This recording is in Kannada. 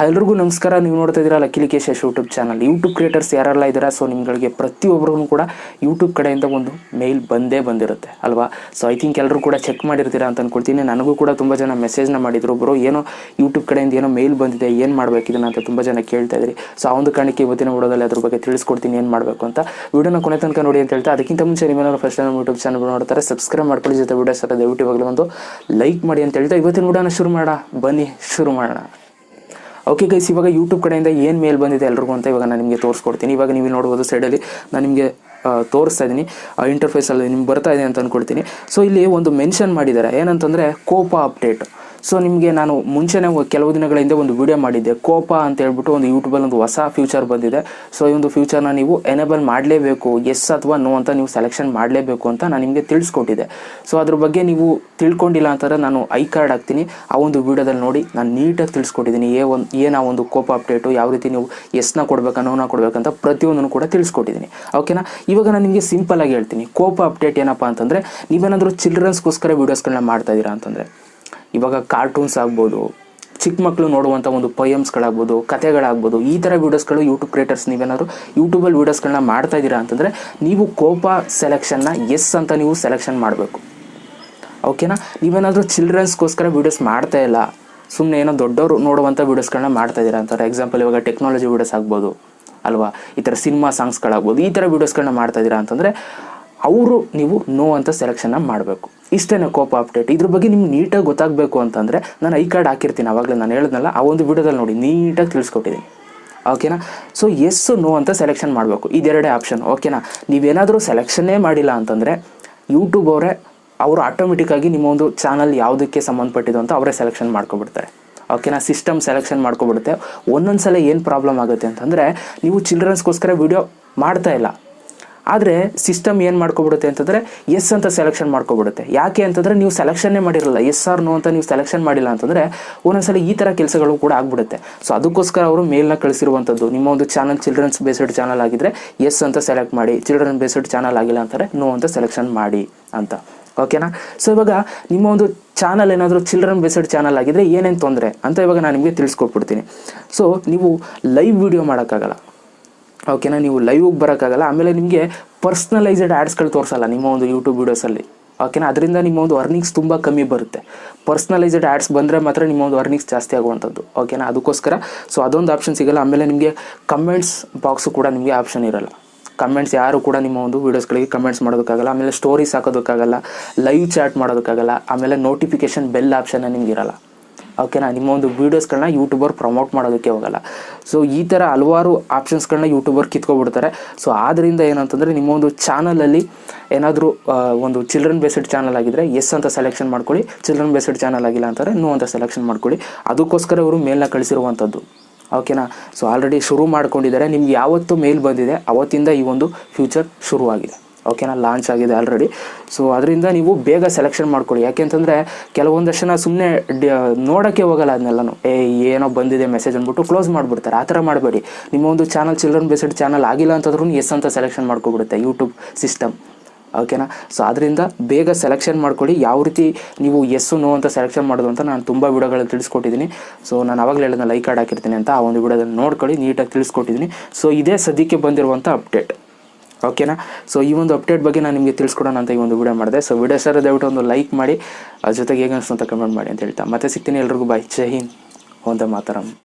ಎಲ್ರಿಗೂ ನಮಸ್ಕಾರ. ನೀವು ನೋಡ್ತಾ ಇದ್ದೀರಾ ಲಕ್ಕೇಶ್ ಯೂಟ್ಯೂಬ್ ಚಾನಲ್. ಯೂಟ್ಯೂಬ್ ಕ್ರಿಯೇಟರ್ಸ್ ಯಾರೆಲ್ಲ ಇದ್ದೀರಾ, ಸೊ ನಿಮ್ಗಳಿಗೆ ಪ್ರತಿಯೊಬ್ಬರಿಗೂ ಕೂಡ ಯೂಟ್ಯೂಬ್ ಕಡೆಯಿಂದ ಒಂದು ಮೇಲ್ ಬಂದಿರುತ್ತೆ ಅಲ್ವಾ. ಸೊ ಐ ಥಿಂಕ್ ಎಲ್ಲರೂ ಕೂಡ ಚೆಕ್ ಮಾಡಿರ್ತೀರಾ ಅಂತ ಅಂದ್ಕೊಳ್ತೀನಿ. ನನಗೂ ಕೂಡ ತುಂಬ ಜನ ಮೆಸೇಜ್ನ ಮಾಡಿದ್ರು, ಬ್ರೋ ಏನೋ ಯೂಟ್ಯೂಬ್ ಕಡೆಯಿಂದ ಏನೋ ಮೇಲ್ ಬಂದಿದೆ, ಏನು ಮಾಡಬೇಕು ಇದನ್ನು ಅಂತ ತುಂಬ ಜನ ಕೇಳ್ತಾ ಇದ್ರಿ. ಸೊ ಆ ಒಂದು ಕಾರಣಕ್ಕೆ ಇವತ್ತಿನ ವಿಡಿಯೋದಲ್ಲಿ ಅದ್ರ ಬಗ್ಗೆ ತಿಳಿಸ್ಕೊಡ್ತೀನಿ ಏನು ಮಾಡಬೇಕು ಅಂತ. ವಿಡಿಯೋನ ಕೊನೆ ತನಕ ನೋಡಿ ಅಂತ ಹೇಳ್ತಾ, ಅದಕ್ಕಿಂತ ಮುಂಚೆ ನಿಮ್ಮೆಲ್ಲರೂ ಫಸ್ಟ್ ಟೈಮ್ ಯೂಟ್ಯೂಬ್ ಚಾನಲ್ ನೋಡ್ತಾರೆ ಸಬ್ಸ್ಕ್ರೈಬ್ ಮಾಡ್ಕೊಳ್ಳಿ, ಜೊತೆ ವಿಡಿಯೋ ಸರ್ ದಯವಿಟ್ಟು ಇವಾಗಲೂ ಒಂದು ಲೈಕ್ ಮಾಡಿ ಅಂತ ಹೇಳ್ತಾ ಇವತ್ತಿನ ವಿಡಿಯೋನ ಶುರು ಮಾಡೋಣ. ಓಕೆ ಗೈಸ್, ಇವಾಗ ಯೂಟ್ಯೂಬ್ ಕಡೆಯಿಂದ ಏನು ಮೇಲ್ ಬಂದಿದೆ ಎಲ್ರಿಗೂ ಅಂತ ಇವಾಗ ನಾನು ನಿಮಗೆ ತೋರಿಸ್ಕೊಡ್ತೀನಿ. ಇವಾಗ ನೀವು ನೋಡ್ಬೋದು ಸೈಡಲ್ಲಿ ನಾನು ನಿಮಗೆ ತೋರಿಸ್ತಾ ಇದ್ದೀನಿ, ಇಂಟರ್ಫೇಸಲ್ಲಿ ನಿಮ್ಗೆ ಬರ್ತಾ ಇದೆ ಅಂತ ಅಂದ್ಕೊಳ್ತೀನಿ. ಸೊ ಇಲ್ಲಿ ಒಂದು ಮೆನ್ಷನ್ ಮಾಡಿದ್ದಾರೆ ಏನಂತಂದರೆ ಕೋಪಾ ಅಪ್ಡೇಟ್. ಸೊ ನಿಮಗೆ ನಾನು ಮುಂಚೆನೇ ಕೆಲವು ದಿನಗಳ ಹಿಂದೆ ಒಂದು ವಿಡಿಯೋ ಮಾಡಿದ್ದೆ, ಕೋಪಾ ಅಂತ ಹೇಳ್ಬಿಟ್ಟು ಒಂದು ಯೂಟ್ಯೂಬಲ್ಲಿ ಒಂದು ಹೊಸ ಫ್ಯೂಚರ್ ಬಂದಿದೆ. ಸೊ ಈ ಒಂದು ಫ್ಯೂಚರ್ನ ನೀವು ಎನೇಬಲ್ ಮಾಡಲೇಬೇಕು, ಎಸ್ ಅಥವಾ ನೋ ಅಂತ ನೀವು ಸೆಲೆಕ್ಷನ್ ಮಾಡಲೇಬೇಕು ಅಂತ ನಾನು ನಿಮಗೆ ತಿಳಿಸ್ಕೊಟ್ಟಿದ್ದೆ. ಸೊ ಅದ್ರ ಬಗ್ಗೆ ನೀವು ತಿಳ್ಕೊಂಡಿಲ್ಲ ಅಂತಾರೆ ನಾನು ಐ ಕಾರ್ಡ್ ಹಾಕ್ತೀನಿ, ಆ ಒಂದು ವಿಡಿಯೋದಲ್ಲಿ ನೋಡಿ ನಾನು ನೀಟಾಗಿ ತಿಳಿಸ್ಕೊಟ್ಟಿದ್ದೀನಿ. ಏನು ಆ ಒಂದು ಕೋಪಾ ಅಪ್ಡೇಟು, ಯಾವ ರೀತಿ ನೀವು ಎಸ್ನ ಕೊಡಬೇಕಾ ನೋನ ಕೊಡಬೇಕಂತ ಪ್ರತಿಯೊಂದನ್ನು ಕೂಡ ತಿಳಿಸ್ಕೊಟ್ಟಿದ್ದೀನಿ. ಓಕೆನಾ. ಇವಾಗ ನಾನು ನಿಮಗೆ ಸಿಂಪಲಾಗಿ ಹೇಳ್ತೀನಿ, ಕೋಪಾ ಅಪ್ಡೇಟ್ ಏನಪ್ಪ ಅಂತಂದರೆ, ನೀವೇನಾದರೂ ಚಿಲ್ಡ್ರನ್ಸ್ಗೋಸ್ಕರ ವೀಡಿಯೋಸ್ಗಳನ್ನ ಮಾಡ್ತಾ ಇದ್ದೀರಾ ಅಂತಂದರೆ, ಇವಾಗ ಕಾರ್ಟೂನ್ಸ್ ಆಗ್ಬೋದು, ಚಿಕ್ಕ ಮಕ್ಕಳು ನೋಡುವಂಥ ಒಂದು ಪೊಯಮ್ಸ್ಗಳಾಗ್ಬೋದು, ಕಥೆಗಳಾಗ್ಬೋದು, ಈ ಥರ ವೀಡಿಯೋಸ್ಗಳು ಯೂಟ್ಯೂಬ್ ಕ್ರಿಯೇಟರ್ಸ್ ನೀವೇನಾದ್ರು ಯೂಟ್ಯೂಬಲ್ಲಿ ವೀಡಿಯೋಸ್ಗಳನ್ನ ಮಾಡ್ತಾ ಇದ್ದೀರಾ ಅಂತಂದರೆ ನೀವು ಕೋಪಾ ಸೆಲೆಕ್ಷನ್ನ ಎಸ್ ಅಂತ ನೀವು ಸೆಲೆಕ್ಷನ್ ಮಾಡಬೇಕು. ಓಕೆನಾ. ನೀವೇನಾದರೂ ಚಿಲ್ಡ್ರನ್ಸ್ಗೋಸ್ಕರ ವೀಡಿಯೋಸ್ ಮಾಡ್ತಾ ಇಲ್ಲ, ಸುಮ್ಮನೆ ಏನೋ ದೊಡ್ಡವರು ನೋಡುವಂಥ ವೀಡಿಯೋಸ್ಗಳನ್ನ ಮಾಡ್ತಾ ಇದ್ದೀರಾ ಅಂತಾರೆ, ಎಕ್ಸಾಂಪಲ್ ಇವಾಗ ಟೆಕ್ನಾಲಜಿ ವೀಡಿಯೋಸ್ ಆಗ್ಬೋದು ಅಲ್ವಾ, ಈ ಥರ ಸಿನಿಮಾ ಸಾಂಗ್ಸ್ಗಳಾಗ್ಬೋದು, ಈ ಥರ ವೀಡಿಯೋಸ್ಗಳನ್ನ ಮಾಡ್ತಾ ಇದ್ದೀರಾ ಅಂತಂದರೆ ಅವರು ನೀವು ನೋ ಅಂತ ಸೆಲೆಕ್ಷನ್ನ ಮಾಡಬೇಕು. ಇಷ್ಟೇ ಕೋಪಾ ಅಪ್ಡೇಟ್. ಇದ್ರ ಬಗ್ಗೆ ನಿಮ್ಗೆ ನೀಟಾಗಿ ಗೊತ್ತಾಗಬೇಕು ಅಂತಂದರೆ ನಾನು ಐ ಕಾರ್ಡ್ ಹಾಕಿರ್ತೀನಿ, ಆವಾಗಲೇ ನಾನು ಹೇಳಿದ್ನಲ್ಲ, ಆ ಒಂದು ವಿಡಿಯೋದಲ್ಲಿ ನೋಡಿ ನೀಟಾಗಿ ತಿಳಿಸ್ಕೊಟ್ಟಿದ್ದೀನಿ. ಓಕೆನಾ. ಸೊ ಎಸ್ ನೋ ಅಂತ ಸೆಲೆಕ್ಷನ್ ಮಾಡಬೇಕು, ಇದೆರಡೇ ಆಪ್ಷನ್. ಓಕೆನಾ. ನೀವೇನಾದರೂ ಸೆಲೆಕ್ಷನ್ನೇ ಮಾಡಿಲ್ಲ ಅಂತಂದರೆ ಯೂಟ್ಯೂಬ್ ಅವರು ಆಟೋಮೆಟಿಕ್ಕಾಗಿ ನಿಮ್ಮ ಒಂದು ಚಾನಲ್ ಯಾವುದಕ್ಕೆ ಸಂಬಂಧಪಟ್ಟಿದ್ದು ಅಂತ ಅವರೇ ಸೆಲೆಕ್ಷನ್ ಮಾಡ್ಕೊಬಿಡ್ತಾರೆ. ಓಕೆನಾ. ಸಿಸ್ಟಮ್ ಸೆಲೆಕ್ಷನ್ ಮಾಡ್ಕೊಬಿಡುತ್ತೆ. ಒಂದೊಂದು ಸಲ ಏನು ಪ್ರಾಬ್ಲಮ್ ಆಗುತ್ತೆ ಅಂತಂದರೆ, ನೀವು ಚಿಲ್ಡ್ರನ್ಸ್ಗೋಸ್ಕರ ವಿಡಿಯೋ ಮಾಡ್ತಾ ಇಲ್ಲ, ಆದರೆ ಸಿಸ್ಟಮ್ ಏನು ಮಾಡ್ಕೊಬಿಡುತ್ತೆ ಅಂತಂದರೆ ಎಸ್ ಅಂತ ಸೆಲೆಕ್ಷನ್ ಮಾಡ್ಕೊಬಿಡುತ್ತೆ. ಯಾಕೆ ಅಂತಂದರೆ ನೀವು ಸೆಲೆಕ್ಷನ್ನೇ ಮಾಡಿರಲ್ಲ, ಎಸ್ ಆರ್ ನೋ ಅಂತ ನೀವು ಸೆಲೆಕ್ಷನ್ ಮಾಡಿಲ್ಲ ಅಂತಂದರೆ ಒಂದೊಂದ್ಸಲ ಈ ಥರ ಕೆಲಸಗಳು ಕೂಡ ಆಗ್ಬಿಡುತ್ತೆ. ಸೊ ಅದಕ್ಕೋಸ್ಕರ ಅವರು ಮೇಲ್ನ ಕಳಿಸಿರುವಂಥದ್ದು, ನಿಮ್ಮ ಒಂದು ಚಾನಲ್ ಚಿಲ್ಡ್ರನ್ಸ್ ಬೇಸ್ಡ್ ಚಾನಲ್ ಆಗಿದ್ದರೆ ಎಸ್ ಅಂತ ಸೆಲೆಕ್ಟ್ ಮಾಡಿ, ಚಿಲ್ಡ್ರನ್ ಬೇಸ್ಡ್ ಚಾನಲ್ ಆಗಿಲ್ಲ ಅಂತಾರೆ ನೋ ಅಂತ ಸೆಲೆಕ್ಷನ್ ಮಾಡಿ ಅಂತ. ಓಕೆನಾ. ಸೊ ಇವಾಗ ನಿಮ್ಮ ಒಂದು ಚಾನಲ್ ಏನಾದರೂ ಚಿಲ್ಡ್ರನ್ ಬೇಸ್ಡ್ ಚಾನಲ್ ಆಗಿದ್ದರೆ ಏನೇನು ತೊಂದರೆ ಅಂತ ಇವಾಗ ನಾನು ನಿಮಗೆ ತಿಳಿಸ್ಕೊಟ್ಬಿಡ್ತೀನಿ. ಸೊ ನೀವು ಲೈವ್ ವಿಡಿಯೋ ಮಾಡೋಕ್ಕಾಗಲ್ಲ. ಓಕೆನಾ. ನೀವು ಲೈವಿಗೆ ಬರೋಕ್ಕಾಗಲ್ಲ. ಆಮೇಲೆ ನಿಮಗೆ ಪರ್ಸ್ನಲೈಸ್ಡ್ ಆ್ಯಡ್ಸ್ಗಳು ತೋರಿಸಲ್ಲ ನಿಮ್ಮ ಒಂದು ಯೂಟ್ಯೂಬ್ ವೀಡಿಯೋಸಲ್ಲಿ. ಓಕೆನಾ. ಅದರಿಂದ ನಿಮ್ಮ ಒಂದು ಅರ್ನಿಂಗ್ಸ್ ತುಂಬ ಕಮ್ಮಿ ಬರುತ್ತೆ. ಪರ್ಸ್ನಲೈಸ್ಡ್ ಆ್ಯಡ್ಸ್ ಬಂದರೆ ಮಾತ್ರ ನಿಮ್ಮ ಒಂದು ಅರ್ನಿಂಗ್ಸ್ ಜಾಸ್ತಿ ಆಗುವಂಥದ್ದು. ಓಕೆನಾ. ಅದಕ್ಕೋಸ್ಕರ ಸೊ ಅದೊಂದು ಆಪ್ಷನ್ ಸಿಗೋಲ್ಲ. ಆಮೇಲೆ ನಿಮಗೆ ಕಮೆಂಟ್ಸ್ ಬಾಕ್ಸು ಕೂಡ ನಿಮಗೆ ಆಪ್ಷನ್ ಇರೋಲ್ಲ. ಕಮೆಂಟ್ಸ್ ಯಾರು ಕೂಡ ನಿಮ್ಮ ಒಂದು ವೀಡಿಯೋಸ್ಗಳಿಗೆ ಕಮೆಂಟ್ಸ್ ಮಾಡೋದಕ್ಕಾಗಲ್ಲ, ಆಮೇಲೆ ಸ್ಟೋರೀಸ್ ಹಾಕೋದಕ್ಕಾಗಲ್ಲ, ಲೈವ್ ಚಾಟ್ ಮಾಡೋದಕ್ಕಾಗಲ್ಲ, ಆಮೇಲೆ ನೋಟಿಫಿಕೇಷನ್ ಬೆಲ್ ಆಪ್ಷನ್ ನಿಮ್ಗೆ ಇರೋಲ್ಲ. ಓಕೆನಾ. ನಿಮ್ಮ ಒಂದು ವೀಡಿಯೋಸ್ಗಳನ್ನ ಯೂಟ್ಯೂಬರ್ ಪ್ರಮೋಟ್ ಮಾಡೋದಕ್ಕೆ ಹೋಗಲ್ಲ. ಸೊ ಈ ಥರ ಹಲವಾರು ಆಪ್ಷನ್ಸ್ಗಳನ್ನ ಯೂಟ್ಯೂಬರ್ ಕಿತ್ಕೊಬಿಡ್ತಾರೆ. ಸೊ ಆದ್ದರಿಂದ ಏನಂತಂದರೆ, ನಿಮ್ಮ ಒಂದು ಚಾನಲಲ್ಲಿ ಏನಾದರೂ ಒಂದು ಚಿಲ್ಡ್ರನ್ ಬೇಸ್ಡ್ ಚಾನಲ್ ಆಗಿದ್ದರೆ ಎಸ್ ಅಂತ ಸೆಲೆಕ್ಷನ್ ಮಾಡ್ಕೊಳ್ಳಿ, ಚಿಲ್ಡ್ರನ್ ಬೇಸ್ಡ್ ಚಾನಲ್ ಆಗಿಲ್ಲ ಅಂತಾರೆ ನೋ ಅಂತ ಸೆಲೆಕ್ಷನ್ ಮಾಡ್ಕೊಳ್ಳಿ. ಅದಕ್ಕೋಸ್ಕರ ಅವರು ಮೇಲ್ನ ಕಳಿಸಿರುವಂಥದ್ದು. ಓಕೆನಾ. ಸೊ ಆಲ್ರೆಡಿ ಶುರು ಮಾಡ್ಕೊಂಡಿದ್ದಾರೆ. ನಿಮ್ಗೆ ಯಾವತ್ತು ಮೇಲ್ ಬಂದಿದೆ ಅವತ್ತಿಂದ ಈ ಒಂದು ಫ್ಯೂಚರ್ ಶುರುವಾಗಿದೆ. ಓಕೆನಾ. ಲಾಂಚ್ ಆಗಿದೆ ಆಲ್ರೆಡಿ. ಸೊ ಅದರಿಂದ ನೀವು ಬೇಗ ಸೆಲೆಕ್ಷನ್ ಮಾಡ್ಕೊಳ್ಳಿ. ಯಾಕೆಂತಂದರೆ ಕೆಲವೊಂದಷ್ಟು ಜನ ಸುಮ್ಮನೆ ನೋಡೋಕ್ಕೆ ಹೋಗಲ್ಲ, ಅದನ್ನೆಲ್ಲನೂ ಏನೋ ಬಂದಿದೆ ಮೆಸೇಜ್ ಅಂದ್ಬಿಟ್ಟು ಕ್ಲೋಸ್ ಮಾಡಿಬಿಡ್ತಾರೆ. ಆ ಥರ ಮಾಡಬೇಡಿ. ನಿಮ್ಮ ಒಂದು ಚಾನಲ್ ಚಿಲ್ಡ್ರನ್ ಬೇಸ್ಡ್ ಚಾನಲ್ ಆಗಿಲ್ಲ ಅಂತಂದ್ರೂ ಎಸ್ ಅಂತ ಸೆಲೆಕ್ಷನ್ ಮಾಡ್ಕೊಬಿಡುತ್ತೆ ಯೂಟ್ಯೂಬ್ ಸಿಸ್ಟಮ್. ಓಕೆನಾ. ಸೊ ಅದರಿಂದ ಬೇಗ ಸೆಲೆಕ್ಷನ್ ಮಾಡ್ಕೊಳ್ಳಿ. ಯಾವ ರೀತಿ ನೀವು ಎಸ್ಸು ನೋ ಅಂತ ಸೆಲೆಕ್ಷನ್ ಮಾಡೋದು ಅಂತ ನಾನು ತುಂಬ ವಿಡಿಯೋಗಳಲ್ಲಿ ತಿಳಿಸ್ಕೊಟ್ಟಿದ್ದೀನಿ. ಸೊ ನಾನು ಅವಾಗಲೇ ಹೇಳಿದ ಲೈಕ್ ಕಾರ್ಡ್ ಹಾಕಿರ್ತೀನಿ ಅಂತ, ಆ ಒಂದು ವಿಡಿಯೋದಲ್ಲಿ ನೋಡ್ಕೊಳ್ಳಿ, ನೀಟಾಗಿ ತಿಳಿಸ್ಕೊಟ್ಟಿದ್ದೀನಿ. ಸೊ ಇದೇ ಸದ್ಯಕ್ಕೆ ಬಂದಿರುವಂಥ ಅಪ್ಡೇಟ್. ಓಕೆನಾ. ಸೊ ಈ ಒಂದು ಅಪ್ಡೇಟ್ ಬಗ್ಗೆ ನಾನು ನಿಮಗೆ ತಿಳಿಸ್ಕೊಡೋಣ ಅಂತ ಈ ಒಂದು ವಿಡಿಯೋ ಮಾಡಿದೆ. ಸೊ ವಿಡಿಯೋ ಸರ್ ದಯವಿಟ್ಟು ಒಂದು ಲೈಕ್ ಮಾಡಿ, ಜೊತೆಗೆ ಹೇಗೆ ಅನಿಸ್ತು ಅಂತ ಕಮೆಂಟ್ ಮಾಡಿ ಅಂತ ಹೇಳ್ತಾ ಮತ್ತೆ ಸಿಗ್ತೀನಿ. ಎಲ್ರಿಗೂ ಬಾಯ್. ಜೈ ಹಿಂದ್, ವಂದೇ ಮಾತರಂ.